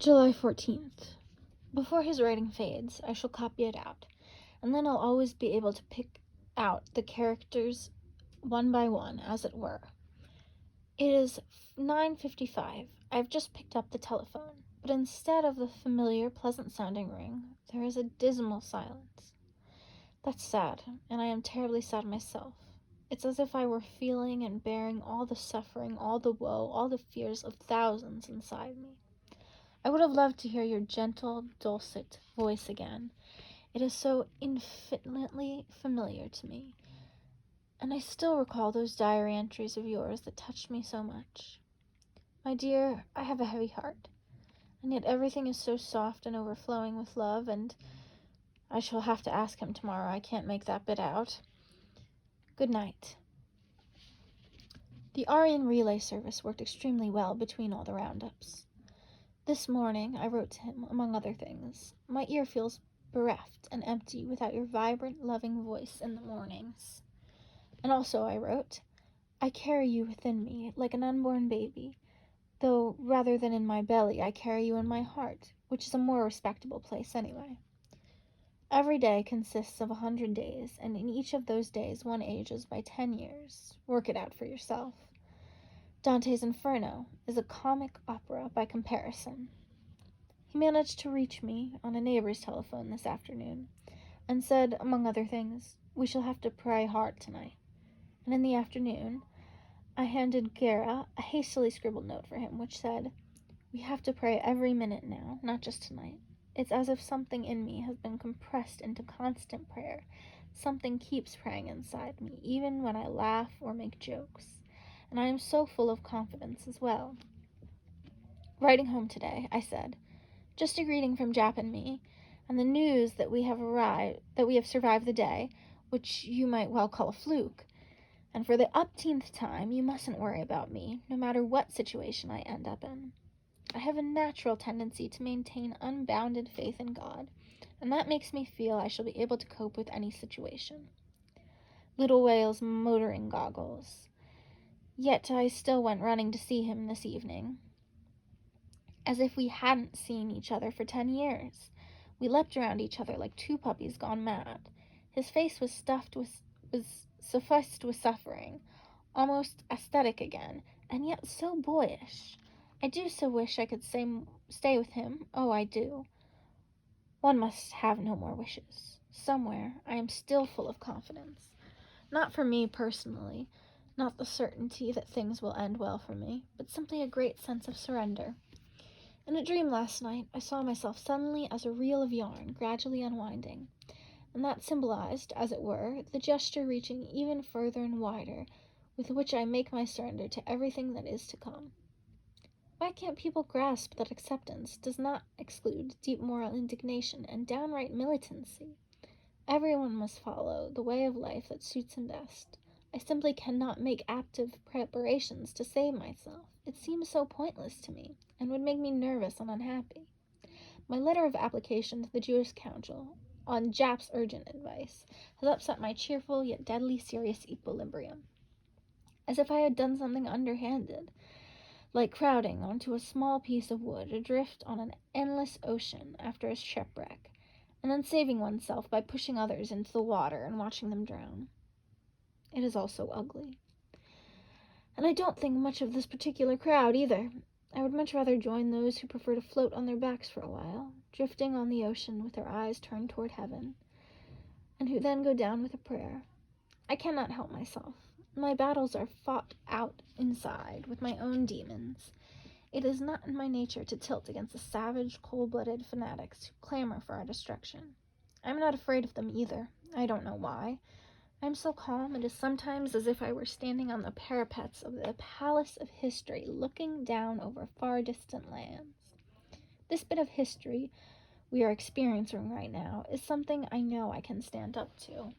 July 14th. Before his writing fades, I shall copy it out, and then I'll always be able to pick out the characters one by one, as it were. It is 9:55. I've just picked up the telephone, but instead of the familiar, pleasant-sounding ring, there is a dismal silence. That's sad, and I am terribly sad myself. It's as if I were feeling and bearing all the suffering, all the woe, all the fears of thousands inside me. I would have loved to hear your gentle, dulcet voice again. It is so infinitely familiar to me, and I still recall those diary entries of yours that touched me so much. My dear, I have a heavy heart, and yet everything is so soft and overflowing with love, and I shall have to ask him tomorrow. I can't make that bit out. Good night. The Aryan relay service worked extremely well between all the roundups. This morning I wrote to him, among other things. My ear feels bereft and empty without your vibrant, loving voice in the mornings. And also I wrote, I carry you within me like an unborn baby, though rather than in my belly I carry you in my heart, which is a more respectable place anyway. Every day consists of 100 days, and in each of those days one ages by 10 years. Work it out for yourself. Dante's Inferno is a comic opera by comparison. He managed to reach me on a neighbor's telephone this afternoon, and said, among other things, we shall have to pray hard tonight. And in the afternoon, I handed Guerra a hastily scribbled note for him, which said, we have to pray every minute now, not just tonight. It's as if something in me has been compressed into constant prayer. Something keeps praying inside me, even when I laugh or make jokes. And I am so full of confidence as well. Writing home today, I said, just a greeting from Jap and me, and the news that we have survived the day, which you might well call a fluke. And for the upteenth time, you mustn't worry about me, no matter what situation I end up in. I have a natural tendency to maintain unbounded faith in God, and that makes me feel I shall be able to cope with any situation. Little Whale's motoring goggles. Yet I still went running to see him this evening, as if we hadn't seen each other for 10 years. We leapt around each other like two puppies gone mad. His face was suffused with suffering, almost aesthetic again, and yet so boyish. I do so wish I could stay with him. Oh, I do. One must have no more wishes. Somewhere I am still full of confidence. Not for me personally, not the certainty that things will end well for me, but simply a great sense of surrender. In a dream last night, I saw myself suddenly as a reel of yarn gradually unwinding, and that symbolized, as it were, the gesture reaching even further and wider, with which I make my surrender to everything that is to come. Why can't people grasp that acceptance does not exclude deep moral indignation and downright militancy? Everyone must follow the way of life that suits him best. I simply cannot make active preparations to save myself. It seems so pointless to me, and would make me nervous and unhappy. My letter of application to the Jewish Council, on Jap's urgent advice, has upset my cheerful yet deadly serious equilibrium. As if I had done something underhanded, like crowding onto a small piece of wood adrift on an endless ocean after a shipwreck, and then saving oneself by pushing others into the water and watching them drown. It is all so ugly. And I don't think much of this particular crowd, either. I would much rather join those who prefer to float on their backs for a while, drifting on the ocean with their eyes turned toward heaven, and who then go down with a prayer. I cannot help myself. My battles are fought out inside with my own demons. It is not in my nature to tilt against the savage, cold-blooded fanatics who clamor for our destruction. I am not afraid of them either. I don't know why. I am so calm, it is sometimes as if I were standing on the parapets of the palace of history, looking down over far distant lands. This bit of history we are experiencing right now is something I know I can stand up to.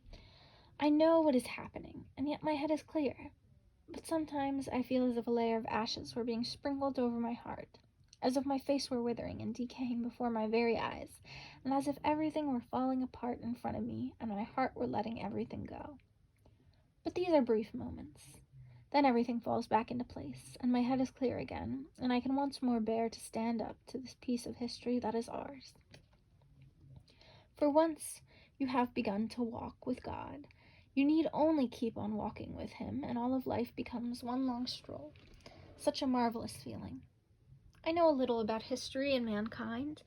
I know what is happening, and yet my head is clear. But sometimes I feel as if a layer of ashes were being sprinkled over my heart, as if my face were withering and decaying before my very eyes, and as if everything were falling apart in front of me, and my heart were letting everything go. But these are brief moments. Then everything falls back into place, and my head is clear again, and I can once more bear to stand up to this piece of history that is ours. For once you have begun to walk with God, you need only keep on walking with Him, and all of life becomes one long stroll. Such a marvelous feeling. I know a little about history and mankind.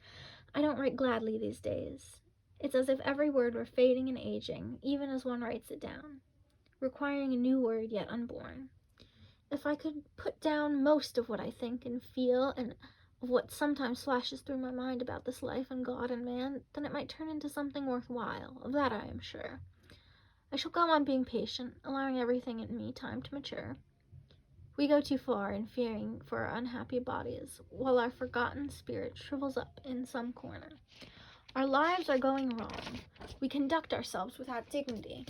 I don't write gladly these days. It's as if every word were fading and aging, even as one writes it down, requiring a new word yet unborn. If I could put down most of what I think and feel, and of what sometimes flashes through my mind about this life and God and man, then it might turn into something worthwhile. Of that I am sure. I shall go on being patient, allowing everything in me time to mature. We go too far in fearing for our unhappy bodies, while our forgotten spirit shrivels up in some corner. Our lives are going wrong. We conduct ourselves without dignity.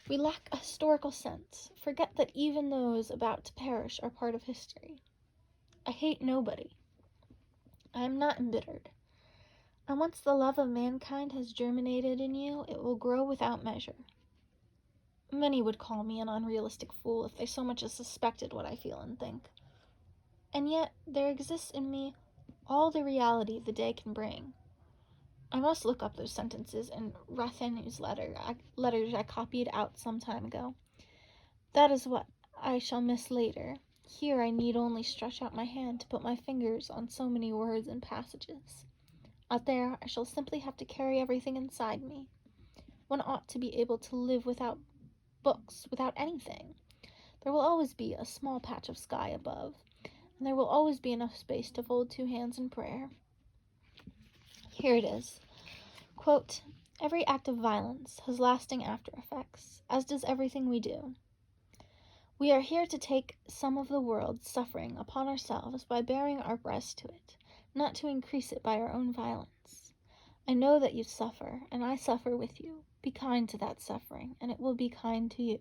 We lack a historical sense, forget that even those about to perish are part of history. I hate nobody. I am not embittered. And once the love of mankind has germinated in you, it will grow without measure. Many would call me an unrealistic fool if they so much as suspected what I feel and think. And yet there exists in me all the reality the day can bring. I must look up those sentences in Rathanu's letters I copied out some time ago. That is what I shall miss later. Here I need only stretch out my hand to put my fingers on so many words and passages. Out there I shall simply have to carry everything inside me. One ought to be able to live without books, without anything. There will always be a small patch of sky above, and there will always be enough space to fold two hands in prayer. Here it is. Quote, "Every act of violence has lasting after effects, as does everything we do. We are here to take some of the world's suffering upon ourselves by baring our breast to it, not to increase it by our own violence. I know that you suffer, and I suffer with you. Be kind to that suffering, and it will be kind to you.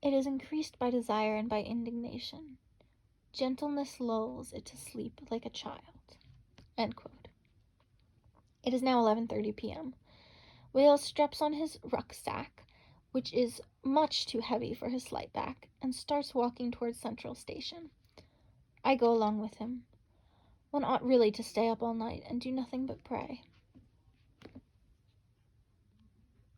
It is increased by desire and by indignation. Gentleness lulls it to sleep like a child." End quote. It is now 11:30 p.m. Wales straps on his rucksack, which is much too heavy for his slight back, and starts walking towards Central Station. I go along with him. One ought really to stay up all night and do nothing but pray.